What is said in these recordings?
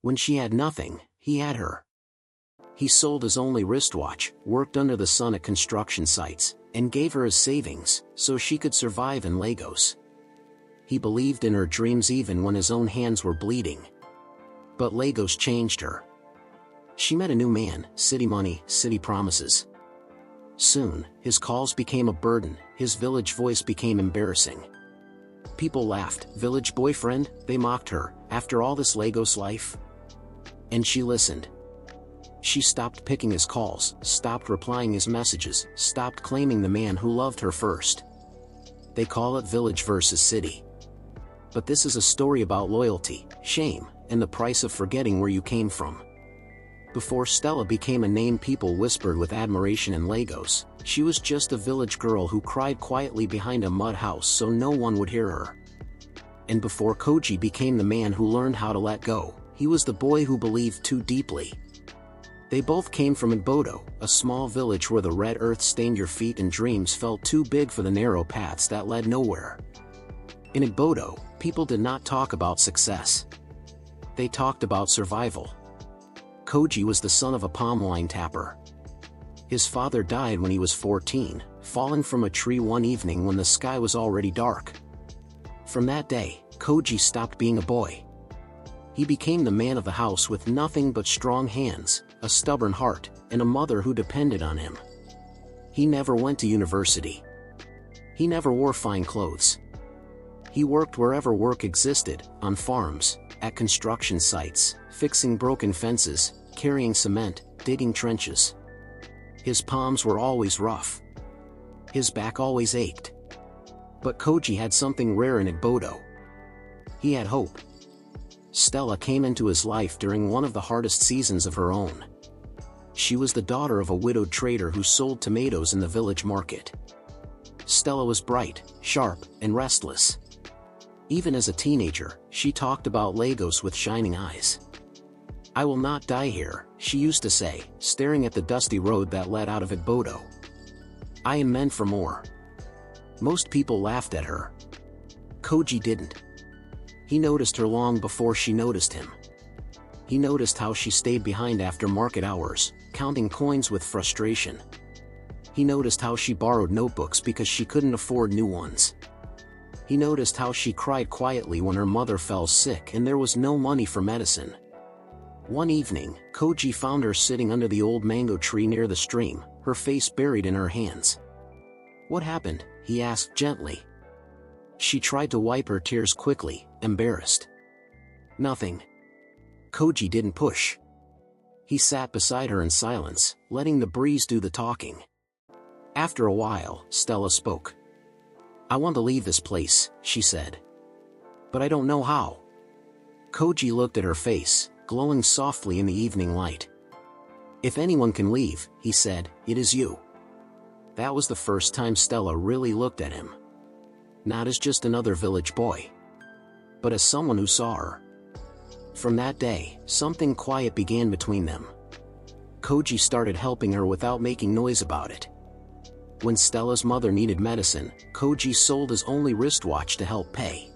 When she had nothing, he had her. He sold his only wristwatch, worked under the sun at construction sites, and gave her his savings, so she could survive in Lagos. He believed in her dreams even when his own hands were bleeding. But Lagos changed her. She met a new man, city money, city promises. Soon, his calls became a burden, his village voice became embarrassing. People laughed. Village boyfriend, they mocked her, after all this Lagos life? And she listened. She stopped picking his calls, stopped replying his messages, stopped claiming the man who loved her first. They call it village versus city. But this is a story about loyalty, shame, and the price of forgetting where you came from. Before Stella became a name people whispered with admiration in Lagos, she was just a village girl who cried quietly behind a mud house so no one would hear her. And before Koji became the man who learned how to let go, he was the boy who believed too deeply. They both came from Igbodo, a small village where the red earth stained your feet and dreams felt too big for the narrow paths that led nowhere. In Igbodo, people did not talk about success. They talked about survival. Koji was the son of a palm wine tapper. His father died when he was 14, falling from a tree one evening when the sky was already dark. From that day, Koji stopped being a boy. He became the man of the house with nothing but strong hands, a stubborn heart, and a mother who depended on him. He never went to university. He never wore fine clothes. He worked wherever work existed, on farms, at construction sites, fixing broken fences, carrying cement, digging trenches. His palms were always rough. His back always ached. But Koji had something rare in Igbodo. He had hope. Stella came into his life during one of the hardest seasons of her own. She was the daughter of a widowed trader who sold tomatoes in the village market. Stella was bright, sharp, and restless. Even as a teenager, she talked about Lagos with shining eyes. "I will not die here," she used to say, staring at the dusty road that led out of Igbodo. "I am meant for more." Most people laughed at her. Koji didn't. He noticed her long before she noticed him. He noticed how she stayed behind after market hours, counting coins with frustration. He noticed how she borrowed notebooks because she couldn't afford new ones. He noticed how she cried quietly when her mother fell sick and there was no money for medicine. One evening, Koji found her sitting under the old mango tree near the stream, her face buried in her hands. "What happened?" he asked gently. She tried to wipe her tears quickly, embarrassed. "Nothing." Koji didn't push. He sat beside her in silence, letting the breeze do the talking. After a while, Stella spoke. "I want to leave this place," she said. "But I don't know how." Koji looked at her face, glowing softly in the evening light. "If anyone can leave," he said, "it is you." That was the first time Stella really looked at him. Not as just another village boy, but as someone who saw her. From that day, something quiet began between them. Koji started helping her without making noise about it. When Stella's mother needed medicine, Koji sold his only wristwatch to help pay.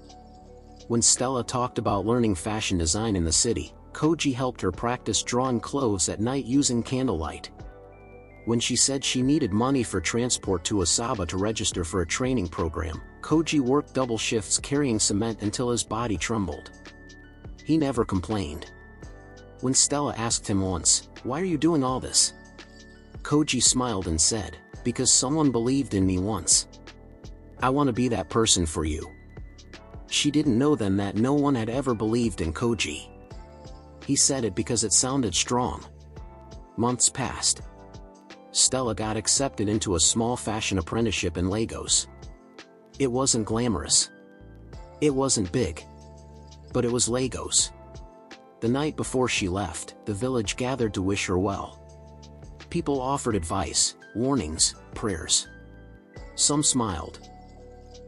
When Stella talked about learning fashion design in the city, Koji helped her practice drawing clothes at night using candlelight. When she said she needed money for transport to Asaba to register for a training program, Koji worked double shifts carrying cement until his body trembled. He never complained. When Stella asked him once, "Why are you doing all this?" Koji smiled and said, "Because someone believed in me once. I want to be that person for you." She didn't know then that no one had ever believed in Koji. He said it because it sounded strong. Months passed. Stella got accepted into a small fashion apprenticeship in Lagos. It wasn't glamorous. It wasn't big. But it was Lagos. The night before she left, the village gathered to wish her well. People offered advice, warnings, prayers. Some smiled.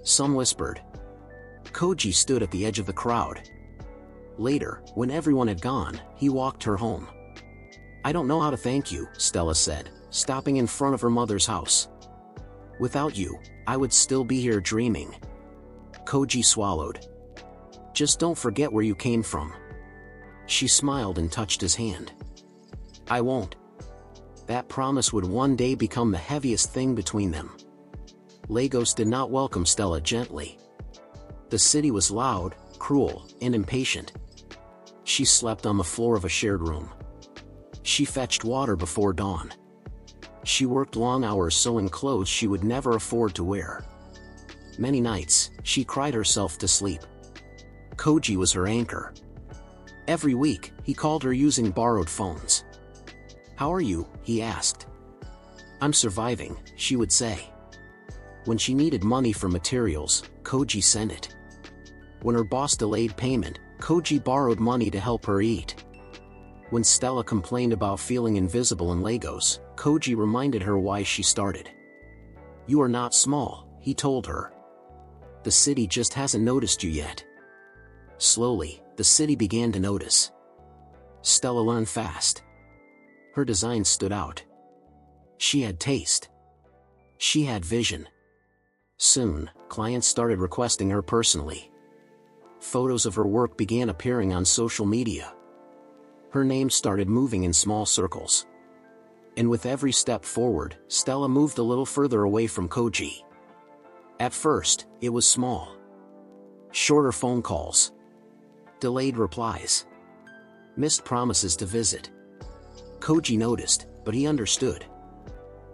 Some whispered. Koji stood at the edge of the crowd. Later, when everyone had gone, he walked her home. "I don't know how to thank you," Stella said, stopping in front of her mother's house. "Without you, I would still be here dreaming." Koji swallowed. "Just don't forget where you came from." She smiled and touched his hand. "I won't." That promise would one day become the heaviest thing between them. Lagos did not welcome Stella gently. The city was loud, cruel, and impatient. She slept on the floor of a shared room. She fetched water before dawn. She worked long hours sewing clothes she would never afford to wear. Many nights, she cried herself to sleep. Koji was her anchor. Every week, he called her using borrowed phones. "How are you?" he asked. "I'm surviving," she would say. When she needed money for materials, Koji sent it. When her boss delayed payment, Koji borrowed money to help her eat. When Stella complained about feeling invisible in Lagos, Koji reminded her why she started. "You are not small," he told her. "The city just hasn't noticed you yet." Slowly, the city began to notice. Stella learned fast. Her design stood out. She had taste. She had vision. Soon, clients started requesting her personally. Photos of her work began appearing on social media. Her name started moving in small circles. And with every step forward, Stella moved a little further away from Koji. At first, it was small. Shorter phone calls. Delayed replies. Missed promises to visit. Koji noticed, but he understood.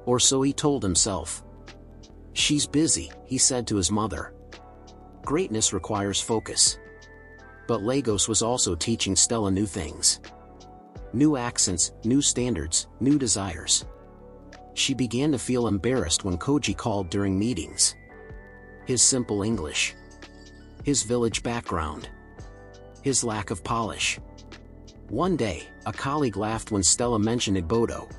Or so he told himself. "She's busy," he said to his mother. Greatness requires focus. But Lagos was also teaching Stella new things. New accents, new standards, new desires. She began to feel embarrassed when Koji called during meetings. His simple English. His village background. His lack of polish. One day, a colleague laughed when Stella mentioned Igbodo.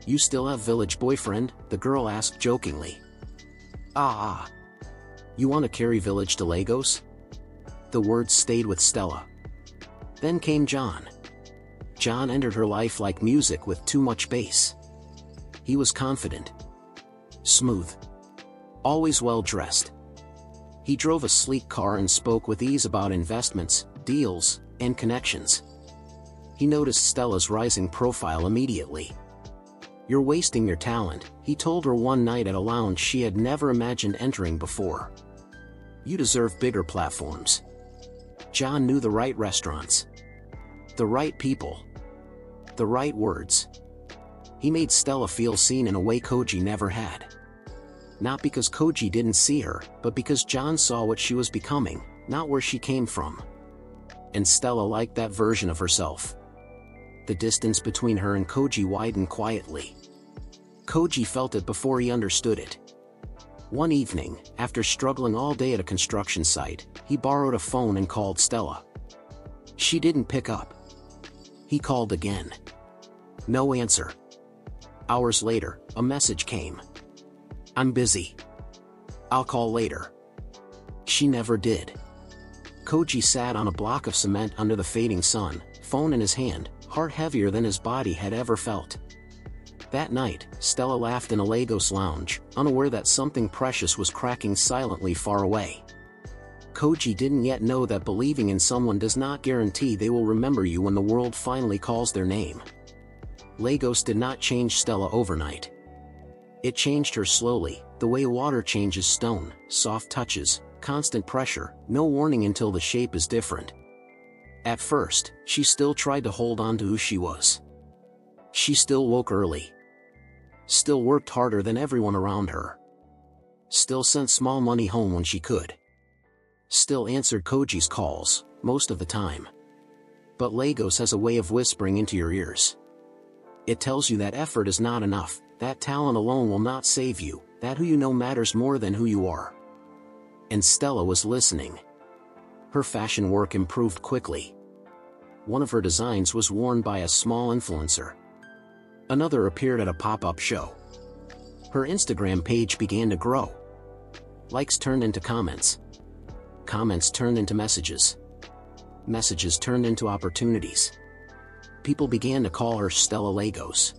"You still have village boyfriend?" the girl asked jokingly. Ah. You want to carry village to Lagos?" The words stayed with Stella. Then came John. John entered her life like music with too much bass. He was confident. Smooth. Always well dressed. He drove a sleek car and spoke with ease about investments, deals, and connections. He noticed Stella's rising profile immediately. "You're wasting your talent," he told her one night at a lounge she had never imagined entering before. "You deserve bigger platforms." John knew the right restaurants. The right people. The right words. He made Stella feel seen in a way Koji never had. Not because Koji didn't see her, but because John saw what she was becoming, not where she came from. And Stella liked that version of herself. The distance between her and Koji widened quietly. Koji felt it before he understood it. One evening, after struggling all day at a construction site, he borrowed a phone and called Stella. She didn't pick up. He called again. No answer. Hours later, a message came. "I'm busy. I'll call later." She never did. Koji sat on a block of cement under the fading sun, phone in his hand, heart heavier than his body had ever felt. That night, Stella laughed in a Lagos lounge, unaware that something precious was cracking silently far away. Koji didn't yet know that believing in someone does not guarantee they will remember you when the world finally calls their name. Lagos did not change Stella overnight. It changed her slowly, the way water changes stone, soft touches, constant pressure, no warning until the shape is different. At first, she still tried to hold on to who she was. She still woke early. Still worked harder than everyone around her. Still sent small money home when she could. Still answered Koji's calls, most of the time. But Lagos has a way of whispering into your ears. It tells you that effort is not enough, that talent alone will not save you, that who you know matters more than who you are. And Stella was listening. Her fashion work improved quickly. One of her designs was worn by a small influencer. Another appeared at a pop-up show. Her Instagram page began to grow. Likes turned into comments. Comments turned into messages. Messages turned into opportunities. People began to call her Stella Lagos.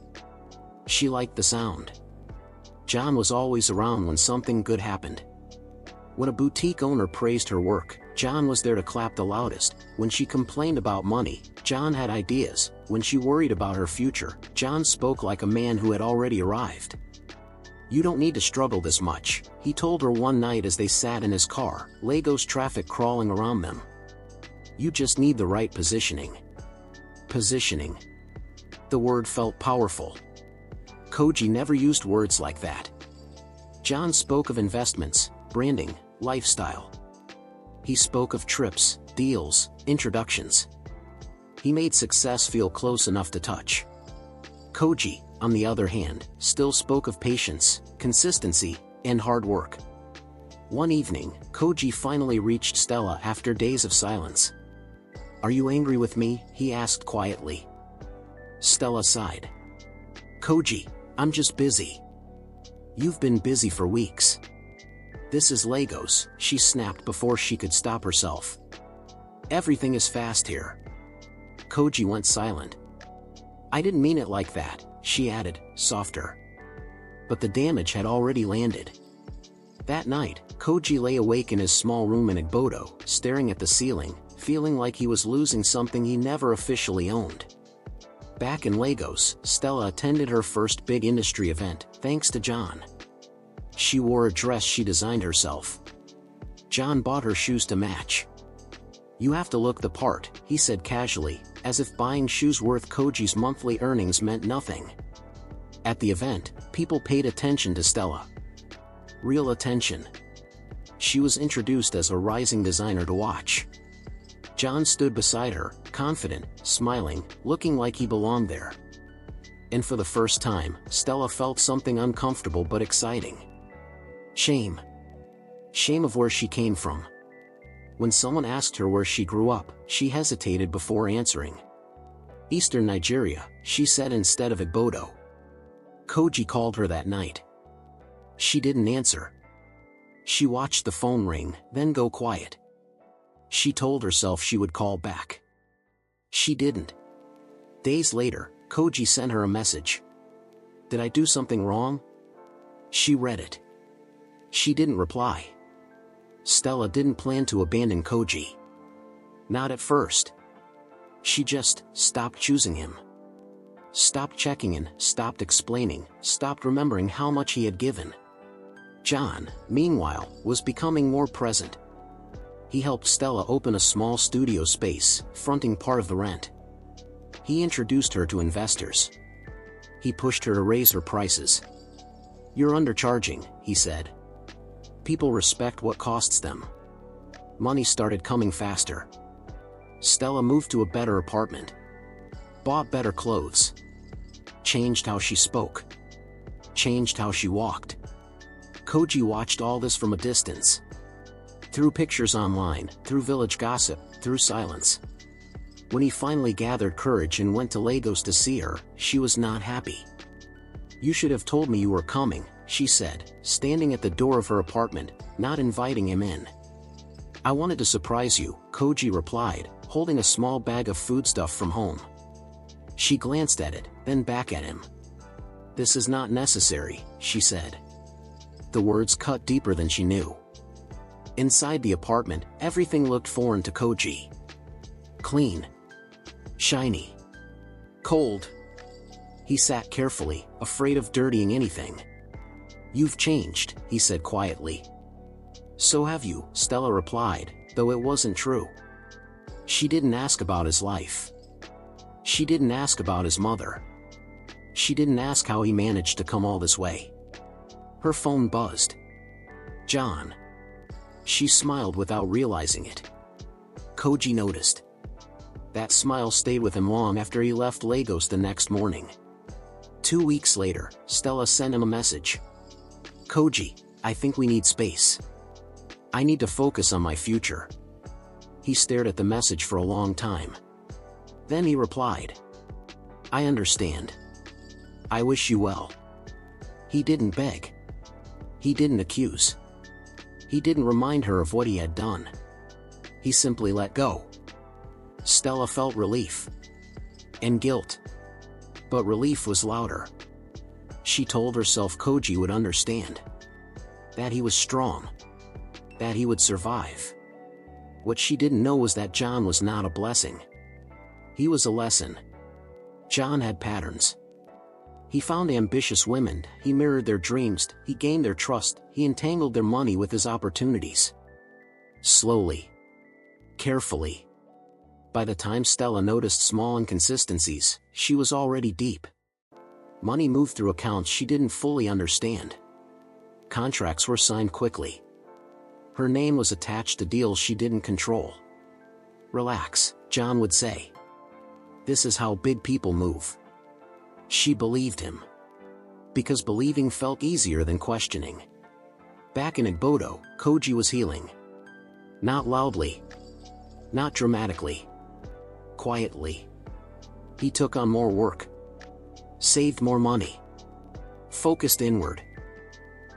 She liked the sound. John was always around when something good happened. When a boutique owner praised her work, John was there to clap the loudest. When she complained about money, John had ideas. When she worried about her future, John spoke like a man who had already arrived. "You don't need to struggle this much," he told her one night as they sat in his car, Lagos traffic crawling around them. "You just need the right positioning." Positioning. The word felt powerful. Koji never used words like that. John spoke of investments, branding, lifestyle. He spoke of trips, deals, introductions. He made success feel close enough to touch. Koji, on the other hand, still spoke of patience, consistency, and hard work. One evening, Koji finally reached Stella after days of silence. "Are you angry with me?" he asked quietly. Stella sighed. "Koji, I'm just busy." "You've been busy for weeks." "This is Lagos," she snapped before she could stop herself. "Everything is fast here." Koji went silent. "I didn't mean it like that," she added, softer. But the damage had already landed. That night, Koji lay awake in his small room in Igbodo, staring at the ceiling, feeling like he was losing something he never officially owned. Back in Lagos, Stella attended her first big industry event, thanks to John. She wore a dress she designed herself. John bought her shoes to match. "You have to look the part," he said casually, as if buying shoes worth Koji's monthly earnings meant nothing. At the event, people paid attention to Stella. Real attention. She was introduced as a rising designer to watch. John stood beside her, confident, smiling, looking like he belonged there. And for the first time, Stella felt something uncomfortable but exciting. Shame. Shame of where she came from. When someone asked her where she grew up, she hesitated before answering. "Eastern Nigeria," she said instead of Igbodo. Koji called her that night. She didn't answer. She watched the phone ring, then go quiet. She told herself she would call back. She didn't. Days later, Koji sent her a message. "Did I do something wrong?" She read it. She didn't reply. Stella didn't plan to abandon Koji. Not at first. She just stopped choosing him. Stopped checking in, stopped explaining, stopped remembering how much he had given. John, meanwhile, was becoming more present. He helped Stella open a small studio space, fronting part of the rent. He introduced her to investors. He pushed her to raise her prices. "You're undercharging," he said. "People respect what costs them." Money started coming faster. Stella moved to a better apartment. Bought better clothes. Changed how she spoke. Changed how she walked. Koji watched all this from a distance. Through pictures online, through village gossip, through silence. When he finally gathered courage and went to Lagos to see her, she was not happy. "You should have told me you were coming," she said, standing at the door of her apartment, not inviting him in. "I wanted to surprise you," Koji replied, holding a small bag of foodstuff from home. She glanced at it, then back at him. "This is not necessary," she said. The words cut deeper than she knew. Inside the apartment, everything looked foreign to Koji. Clean. Shiny. Cold. He sat carefully, afraid of dirtying anything. "You've changed," he said quietly. "So have you," Stella replied, though it wasn't true. She didn't ask about his life. She didn't ask about his mother. She didn't ask how he managed to come all this way. Her phone buzzed. "John." She smiled without realizing it. Koji noticed. That smile stayed with him long after he left Lagos the next morning. 2 weeks later, Stella sent him a message. "Koji, I think we need space. I need to focus on my future." He stared at the message for a long time. Then he replied. "I understand. I wish you well." He didn't beg. He didn't accuse. He didn't remind her of what he had done. He simply let go. Stella felt relief. And guilt. But relief was louder. She told herself Koji would understand. That he was strong. That he would survive. What she didn't know was that John was not a blessing. He was a lesson. John had patterns. He found ambitious women, he mirrored their dreams, he gained their trust, he entangled their money with his opportunities. Slowly. Carefully. By the time Stella noticed small inconsistencies, she was already deep. Money moved through accounts she didn't fully understand. Contracts were signed quickly. Her name was attached to deals she didn't control. "Relax," John would say. "This is how big people move." She believed him. Because believing felt easier than questioning. Back in Igbodo, Koji was healing. Not loudly. Not dramatically. Quietly. He took on more work. Saved more money. Focused inward.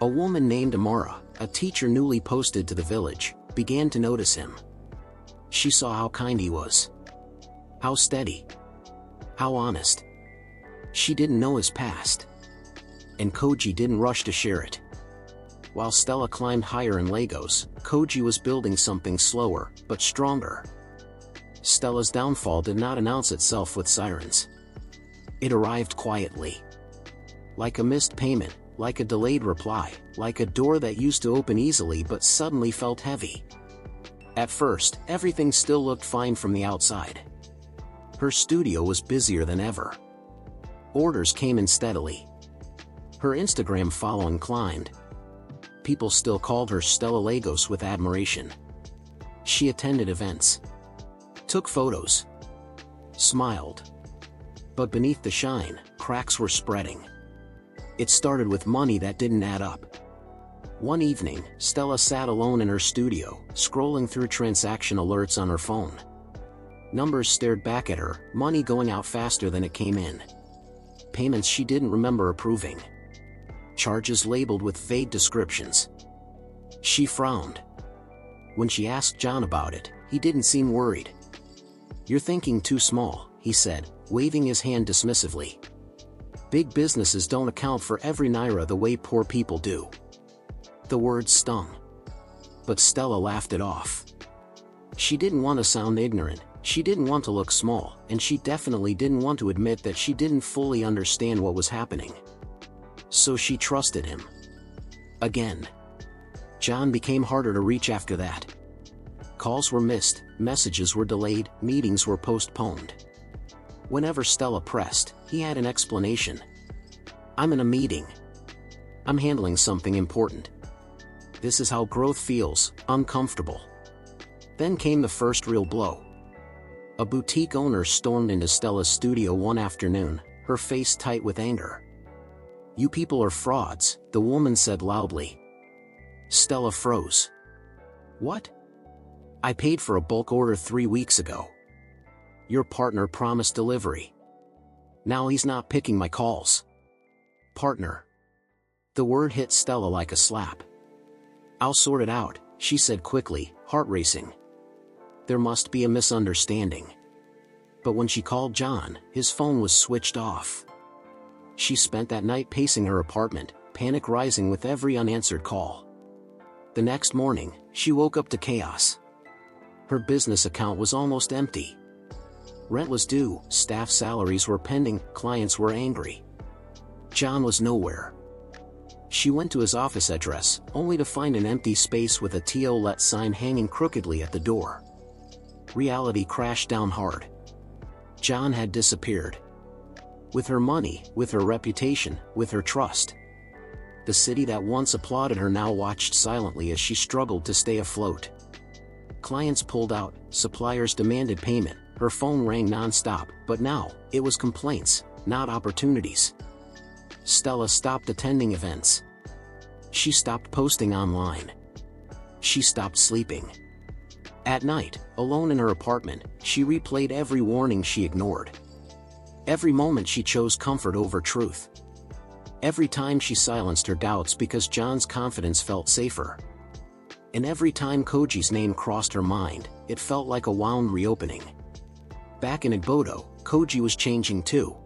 A woman named Amara, a teacher newly posted to the village, began to notice him. She saw how kind he was. How steady. How honest. She didn't know his past. And Koji didn't rush to share it. While Stella climbed higher in Lagos, Koji was building something slower, but stronger. Stella's downfall did not announce itself with sirens. It arrived quietly. Like a missed payment, like a delayed reply, like a door that used to open easily but suddenly felt heavy. At first, everything still looked fine from the outside. Her studio was busier than ever. Orders came in steadily. Her Instagram following climbed. People still called her Stella Lagos with admiration. She attended events. Took photos. Smiled. But beneath the shine, cracks were spreading. It started with money that didn't add up. One evening, Stella sat alone in her studio, scrolling through transaction alerts on her phone. Numbers stared back at her, money going out faster than it came in. Payments she didn't remember approving. Charges labeled with vague descriptions. She frowned. When she asked John about it, he didn't seem worried. "You're thinking too small," he said, waving his hand dismissively. "Big businesses don't account for every naira the way poor people do." The words stung. But Stella laughed it off. She didn't want to sound ignorant, she didn't want to look small, and she definitely didn't want to admit that she didn't fully understand what was happening. So she trusted him. Again. John became harder to reach after that. Calls were missed, messages were delayed, meetings were postponed. Whenever Stella pressed, he had an explanation. "I'm in a meeting. I'm handling something important." This is how growth feels, uncomfortable. Then came the first real blow. A boutique owner stormed into Stella's studio one afternoon, her face tight with anger. "You people are frauds," the woman said loudly. Stella froze. "What? I paid for a bulk order 3 weeks ago. Your partner promised delivery. Now he's not picking my calls." Partner. The word hit Stella like a slap. "I'll sort it out," she said quickly, heart racing. There must be a misunderstanding. But when she called John, his phone was switched off. She spent that night pacing her apartment, panic rising with every unanswered call. The next morning, she woke up to chaos. Her business account was almost empty. Rent was due, staff salaries were pending, clients were angry. John was nowhere. She went to his office address, only to find an empty space with a "To Let" sign hanging crookedly at the door. Reality crashed down hard. John had disappeared. With her money, with her reputation, with her trust. The city that once applauded her now watched silently as she struggled to stay afloat. Clients pulled out, suppliers demanded payment, her phone rang non-stop, but now, it was complaints, not opportunities. Stella stopped attending events. She stopped posting online. She stopped sleeping. At night, alone in her apartment, she replayed every warning she ignored. Every moment she chose comfort over truth. Every time she silenced her doubts because John's confidence felt safer. And every time Koji's name crossed her mind, it felt like a wound reopening. Back in Igbodo, Koji was changing too.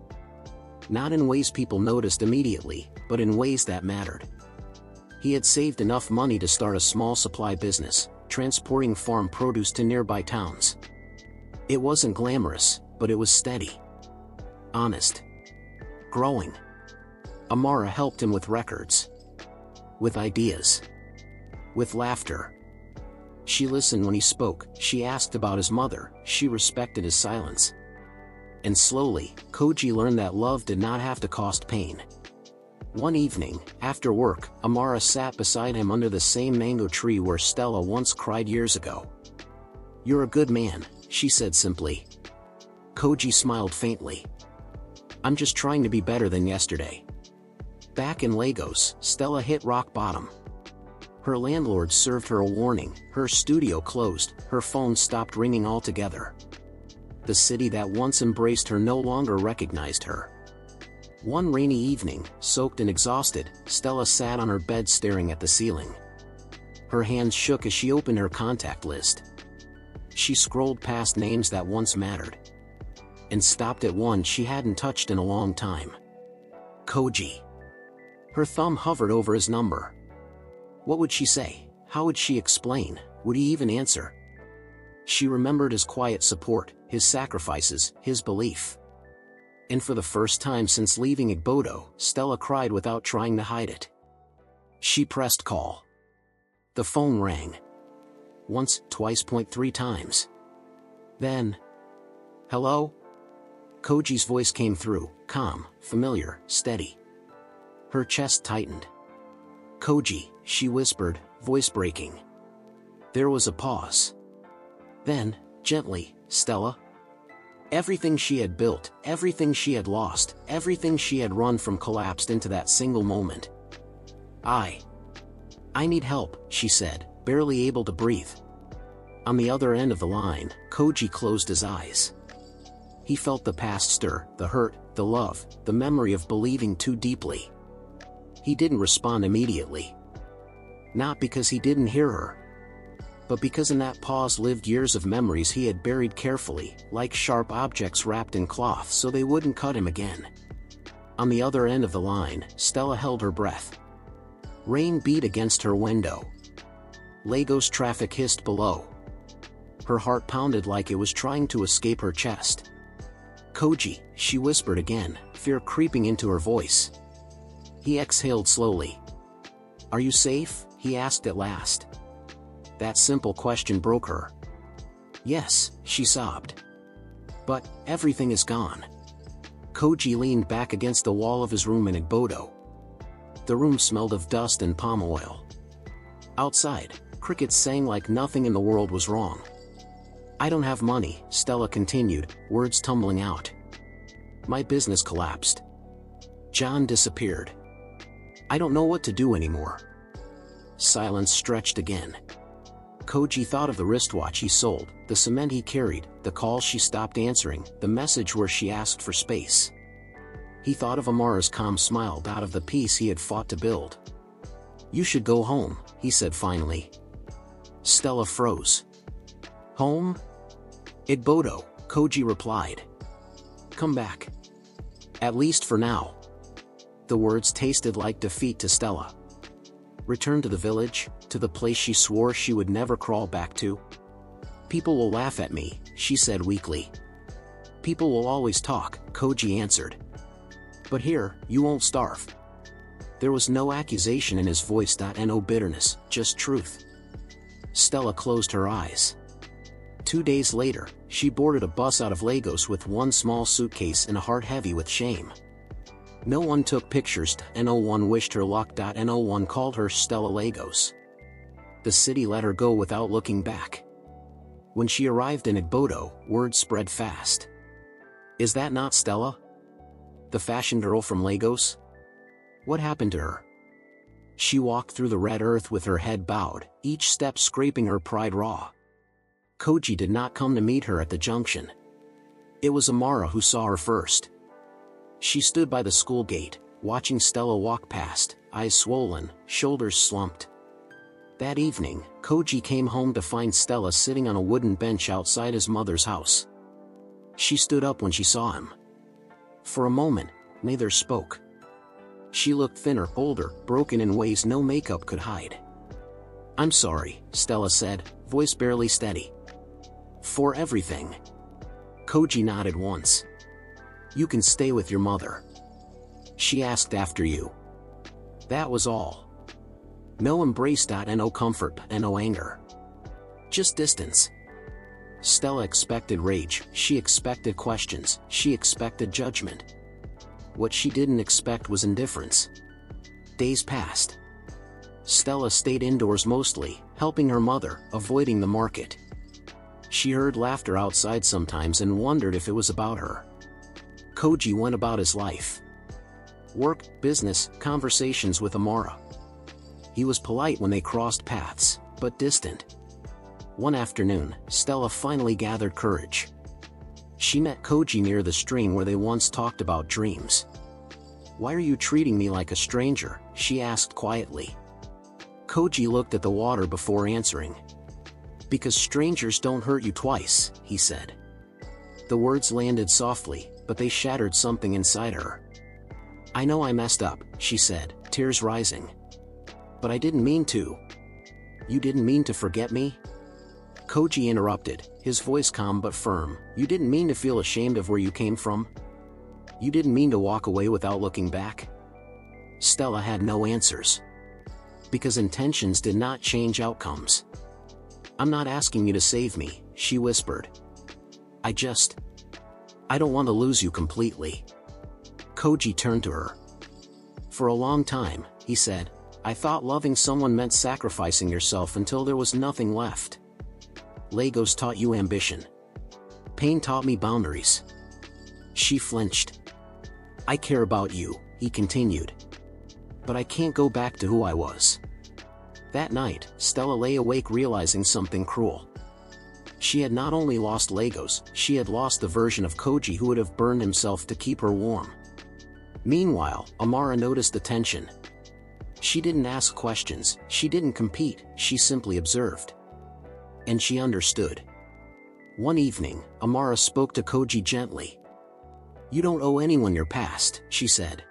Not in ways people noticed immediately, but in ways that mattered. He had saved enough money to start a small supply business, transporting farm produce to nearby towns. It wasn't glamorous, but it was steady. Honest. Growing. Amara helped him with records. With ideas. With laughter. She listened when he spoke, she asked about his mother, she respected his silence. And slowly, Koji learned that love did not have to cost pain. One evening, after work, Amara sat beside him under the same mango tree where Stella once cried years ago. "You're a good man," she said simply. Koji smiled faintly. "I'm just trying to be better than yesterday." Back in Lagos, Stella hit rock bottom. Her landlord served her a warning, her studio closed, her phone stopped ringing altogether. The city that once embraced her no longer recognized her. One rainy evening, soaked and exhausted, Stella sat on her bed staring at the ceiling. Her hands shook as she opened her contact list. She scrolled past names that once mattered. And stopped at one she hadn't touched in a long time. Koji. Her thumb hovered over his number. What would she say? How would she explain? Would he even answer? She remembered his quiet support, his sacrifices, his belief. And for the first time since leaving Igbodo, Stella cried without trying to hide it. She pressed call. The phone rang. Once, twice, 3 times. Then, "Hello?" Koji's voice came through, calm, familiar, steady. Her chest tightened. "Koji," she whispered, voice breaking. There was a pause. Then, gently, "Stella?" Everything she had built, everything she had lost, everything she had run from collapsed into that single moment. I need help," she said, barely able to breathe. On the other end of the line, Koji closed his eyes. He felt the past stir, the hurt, the love, the memory of believing too deeply. He didn't respond immediately. Not because he didn't hear her, but because in that pause lived years of memories he had buried carefully, like sharp objects wrapped in cloth so they wouldn't cut him again. On the other end of the line, Stella held her breath. Rain beat against her window. Lagos traffic hissed below. Her heart pounded like it was trying to escape her chest. "Koji," she whispered again, fear creeping into her voice. He exhaled slowly. "Are you safe?" he asked at last. That simple question broke her. "Yes," she sobbed. "But, everything is gone." Koji leaned back against the wall of his room in Igbodo. The room smelled of dust and palm oil. Outside, crickets sang like nothing in the world was wrong. "I don't have money," Stella continued, words tumbling out. "My business collapsed. John disappeared. I don't know what to do anymore." Silence stretched again. Koji thought of the wristwatch he sold, the cement he carried, the call she stopped answering, the message where she asked for space. He thought of Amara's calm smile out of the peace he had fought to build. "You should go home," he said finally. Stella froze. "Home?" "Igbodo," Koji replied. "Come back. At least for now." The words tasted like defeat to Stella. Return to the village, to the place she swore she would never crawl back to? "People will laugh at me," she said weakly. "People will always talk," Koji answered. "But here, you won't starve." There was no accusation in his voice, no bitterness, just truth. Stella closed her eyes. 2 days later, she boarded a bus out of Lagos with one small suitcase and a heart heavy with shame. No one took pictures, no one wished her luck, no one called her Stella Lagos. The city let her go without looking back. When she arrived in Igbodo, word spread fast. "Is that not Stella? The fashion girl from Lagos? What happened to her?" She walked through the red earth with her head bowed, each step scraping her pride raw. Koji did not come to meet her at the junction. It was Amara who saw her first. She stood by the school gate, watching Stella walk past, eyes swollen, shoulders slumped. That evening, Koji came home to find Stella sitting on a wooden bench outside his mother's house. She stood up when she saw him. For a moment, neither spoke. She looked thinner, older, broken in ways no makeup could hide. "I'm sorry," Stella said, voice barely steady. For everything. Koji nodded once. You can stay with your mother. She asked after you. That was all. No embrace. No comfort, no anger. Just distance. Stella expected rage, she expected questions, she expected judgment. What she didn't expect was indifference. Days passed. Stella stayed indoors mostly, helping her mother, avoiding the market. She heard laughter outside sometimes and wondered if it was about her. Koji went about his life. Work, business, conversations with Amara. He was polite when they crossed paths, but distant. One afternoon, Stella finally gathered courage. She met Koji near the stream where they once talked about dreams. Why are you treating me like a stranger? She asked quietly. Koji looked at the water before answering. Because strangers don't hurt you twice, he said. The words landed softly, but they shattered something inside her. I know I messed up, she said, tears rising. But I didn't mean to. You didn't mean to forget me? Koji interrupted, his voice calm but firm. You didn't mean to feel ashamed of where you came from? You didn't mean to walk away without looking back? Stella had no answers. Because intentions did not change outcomes. I'm not asking you to save me, she whispered. I don't want to lose you completely. Koji turned to her. For a long time, he said, I thought loving someone meant sacrificing yourself until there was nothing left. Legos taught you ambition. Pain taught me boundaries. She flinched. I care about you, he continued. But I can't go back to who I was. That night, Stella lay awake realizing something cruel. She had not only lost Legos, she had lost the version of Koji who would have burned himself to keep her warm. Meanwhile, Amara noticed the tension. She didn't ask questions, she didn't compete, she simply observed. And she understood. One evening, Amara spoke to Koji gently. You don't owe anyone your past, she said.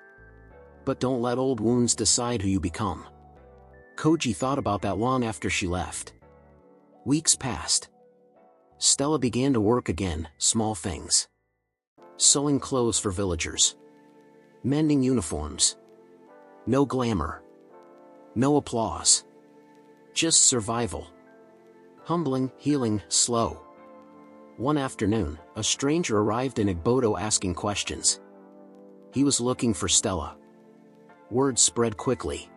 But don't let old wounds decide who you become. Koji thought about that long after she left. Weeks passed. Stella began to work again, small things. Sewing clothes for villagers. Mending uniforms. No glamour. No applause. Just survival. Humbling, healing, slow. One afternoon, a stranger arrived in Igboto asking questions. He was looking for Stella. Word spread quickly.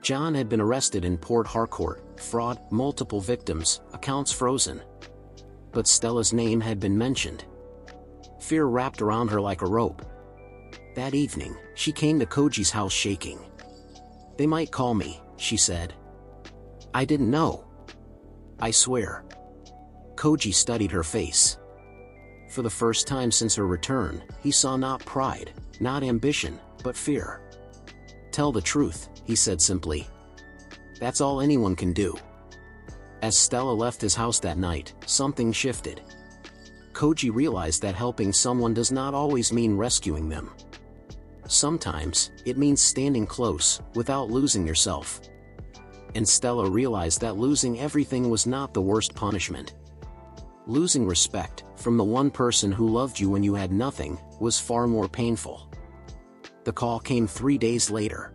John had been arrested in Port Harcourt, fraud, multiple victims, accounts frozen. But Stella's name had been mentioned. Fear wrapped around her like a rope. That evening, she came to Koji's house shaking. They might call me, she said. I didn't know. I swear. Koji studied her face. For the first time since her return, he saw not pride, not ambition, but fear. Tell the truth, he said simply. That's all anyone can do. As Stella left his house that night, something shifted. Koji realized that helping someone does not always mean rescuing them. Sometimes, it means standing close, without losing yourself. And Stella realized that losing everything was not the worst punishment. Losing respect, from the one person who loved you when you had nothing, was far more painful. The call came 3 days later.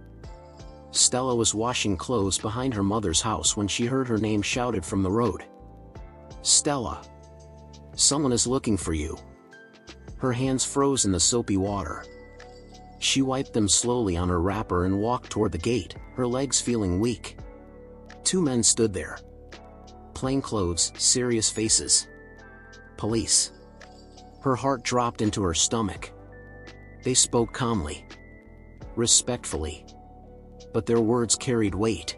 Stella was washing clothes behind her mother's house when she heard her name shouted from the road. Stella! Someone is looking for you. Her hands froze in the soapy water. She wiped them slowly on her wrapper and walked toward the gate, her legs feeling weak. 2 men stood there. Plain clothes, serious faces. Police. Her heart dropped into her stomach. They spoke calmly. Respectfully. But their words carried weight.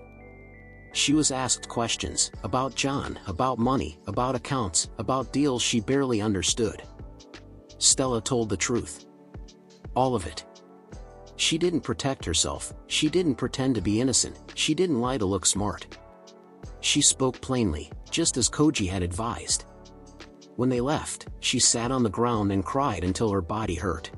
She was asked questions, about John, about money, about accounts, about deals she barely understood. Stella told the truth. All of it. She didn't protect herself, she didn't pretend to be innocent, she didn't lie to look smart. She spoke plainly, just as Koji had advised. When they left, she sat on the ground and cried until her body hurt.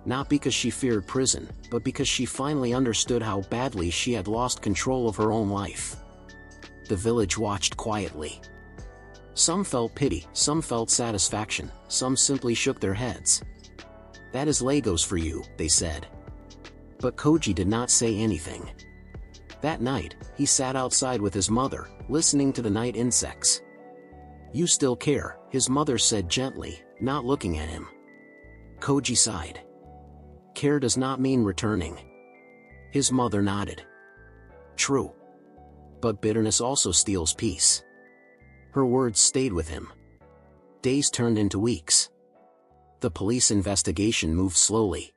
Not because she feared prison, but because she finally understood how badly she had lost control of her own life. The village watched quietly. Some felt pity, some felt satisfaction, some simply shook their heads. "That is Legos for you," they said. But Koji did not say anything. That night, he sat outside with his mother, listening to the night insects. "You still care," his mother said gently, not looking at him. Koji sighed. "Care does not mean returning." His mother nodded. "True. But bitterness also steals peace." Her words stayed with him. Days turned into weeks. The police investigation moved slowly.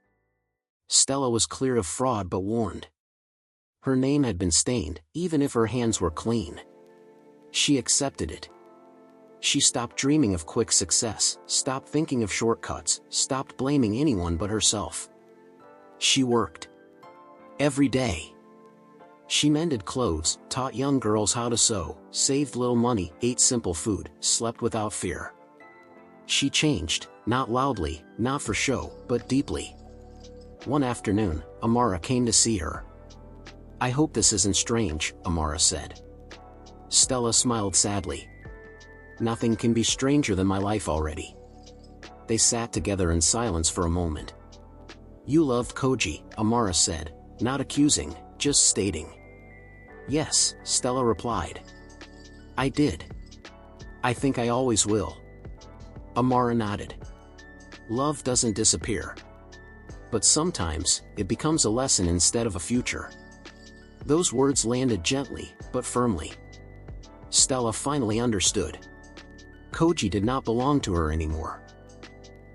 Stella was clear of fraud but warned. Her name had been stained, even if her hands were clean. She accepted it. She stopped dreaming of quick success, stopped thinking of shortcuts, stopped blaming anyone but herself. She worked. Every day. She mended clothes, taught young girls how to sew, saved little money, ate simple food, slept without fear. She changed, not loudly, not for show, but deeply. One afternoon, Amara came to see her. "I hope this isn't strange," Amara said. Stella smiled sadly. "Nothing can be stranger than my life already." They sat together in silence for a moment. "You loved Koji," Amara said, not accusing, just stating. "Yes," Stella replied. "I did. I think I always will." Amara nodded. "Love doesn't disappear. But sometimes, it becomes a lesson instead of a future." Those words landed gently, but firmly. Stella finally understood. Koji did not belong to her anymore.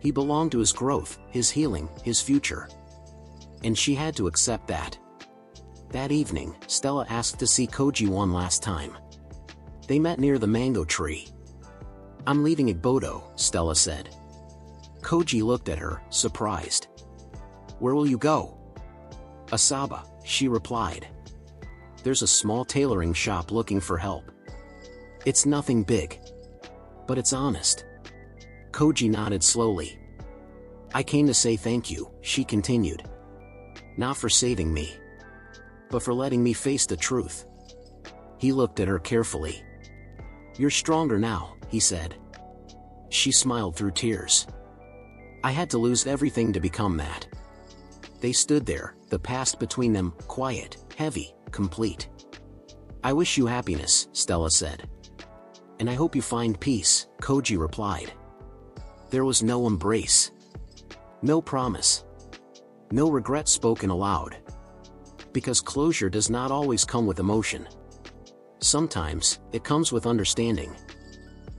He belonged to his growth, his healing, his future. And she had to accept that. That evening, Stella asked to see Koji one last time. They met near the mango tree. "I'm leaving at Bodo," Stella said. Koji looked at her, surprised. "Where will you go?" "Asaba," she replied. "There's a small tailoring shop looking for help. It's nothing big. But it's honest." Koji nodded slowly. "I came to say thank you," she continued. "Not for saving me. But for letting me face the truth." He looked at her carefully. "You're stronger now," he said. She smiled through tears. "I had to lose everything to become that." They stood there, the past between them, quiet, heavy, complete. "I wish you happiness," Stella said. "And I hope you find peace," Koji replied. There was no embrace. No promise. No regret spoken aloud. Because closure does not always come with emotion. Sometimes, it comes with understanding.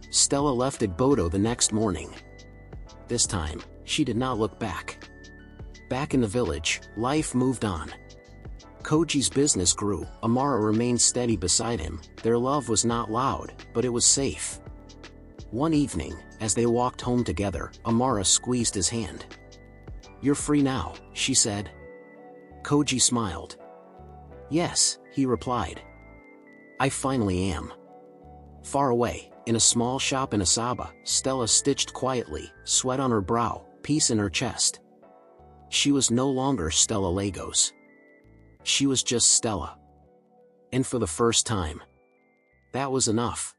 Stella left at Bodo the next morning. This time, she did not look back. Back in the village, life moved on. Koji's business grew, Amara remained steady beside him, their love was not loud, but it was safe. One evening, as they walked home together, Amara squeezed his hand. "You're free now," she said. Koji smiled. "Yes," he replied. "I finally am." Far away, in a small shop in Asaba, Stella stitched quietly, sweat on her brow, peace in her chest. She was no longer Stella Legos. She was just Stella. And for the first time. That was enough.